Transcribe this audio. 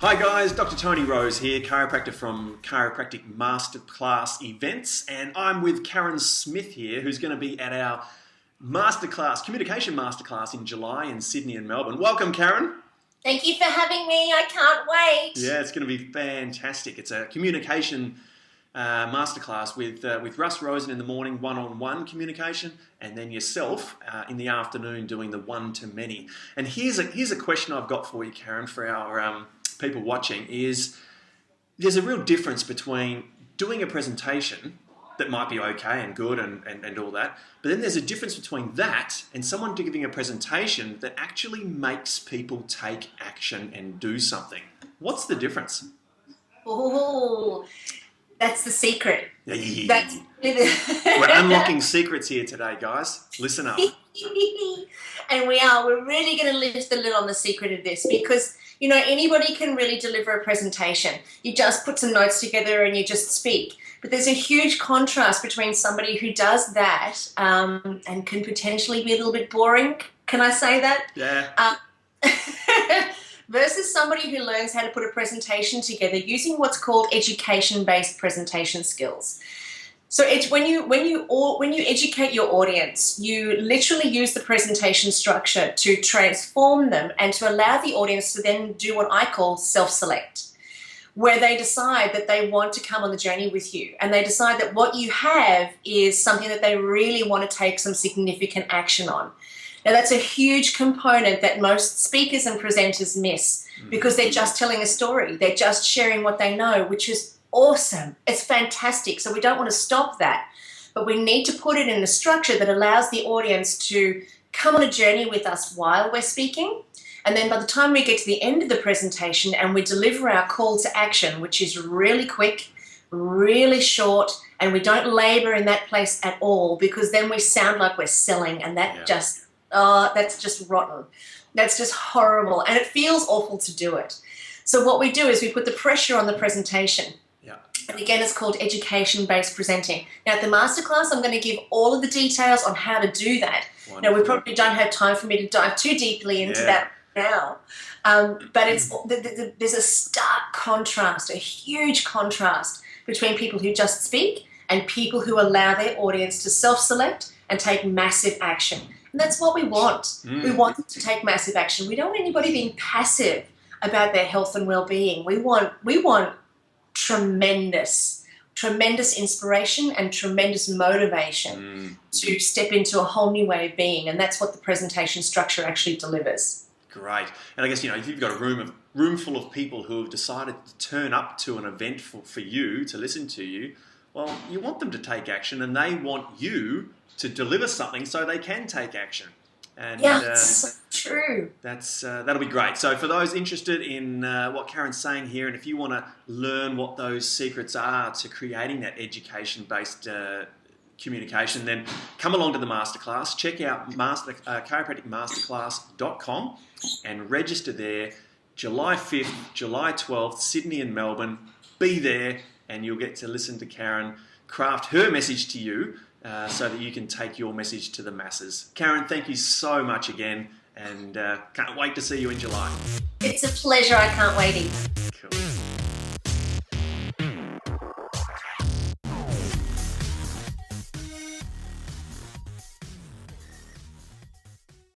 Hi guys, Dr. Tony Rose here, chiropractor from Chiropractic Masterclass events, and I'm with Carren Smith here, who's going to be at our masterclass, communication masterclass in July in Sydney and Melbourne. Welcome, Carren. Thank you for having me. I can't wait. Yeah, it's going to be fantastic. It's a communication masterclass with Russ Rosen in the morning, one-on-one communication, and then yourself in the afternoon doing the one-to-many. And here's a question I've got for you, Carren, for our people watching, is there's a real difference between doing a presentation that might be okay and good and all that, but then there's a difference between that and someone giving a presentation that actually makes people take action and do something. What's the difference? Oh, that's the secret. Yeah. That's We're unlocking secrets here today, guys. Listen up. And we're really going to lift the lid on the secret of this, because anybody can really deliver a presentation. You just put some notes together and you just speak. But there's a huge contrast between somebody who does that and can potentially be a little bit boring. Can I say that? Yeah. Versus somebody who learns how to put a presentation together using what's called education-based presentation skills. So it's when you educate your audience, you literally use the presentation structure to transform them and to allow the audience to then do what I call self-select, where they decide that they want to come on the journey with you, and they decide that what you have is something that they really want to take some significant action on. Now, that's a huge component that most speakers and presenters miss, because they're just telling a story. They're just sharing what they know, which is awesome. It's fantastic. So we don't want to stop that, but we need to put it in a structure that allows the audience to come on a journey with us while we're speaking. And then by the time we get to the end of the presentation and we deliver our call to action, which is really quick, really short, and we don't labor in that place at all, because then we sound like we're selling, and that that's just rotten. That's just horrible, and it feels awful to do it. So what we do is we put the pressure on the presentation. Yeah. And again, it's called education-based presenting. Now, at the masterclass, I'm going to give all of the details on how to do that. Wonderful. Now, we probably don't have time for me to dive too deeply into that now. But there's a stark contrast, a huge contrast between people who just speak and people who allow their audience to self-select and take massive action. And that's what we want. We want them to take massive action. We don't want anybody being passive about their health and well-being. We want tremendous inspiration and tremendous motivation to step into a whole new way of being, and that's what the presentation structure actually delivers. Great. And I guess, if you've got a room full of people who have decided to turn up to an event for you, to listen to you, well, you want them to take action, and they want you to deliver something so they can take action. And so true. That'll be great. So for those interested in what Carren's saying here, and if you want to learn what those secrets are to creating that education-based communication, then come along to the masterclass. Check out chiropracticmasterclass.com and register there. July 5th, July 12th, Sydney and Melbourne. Be there, and you'll get to listen to Carren craft her message to you, so that you can take your message to the masses. Carren, thank you so much again, and can't wait to see you in July. It's a pleasure. I can't wait either. Cool.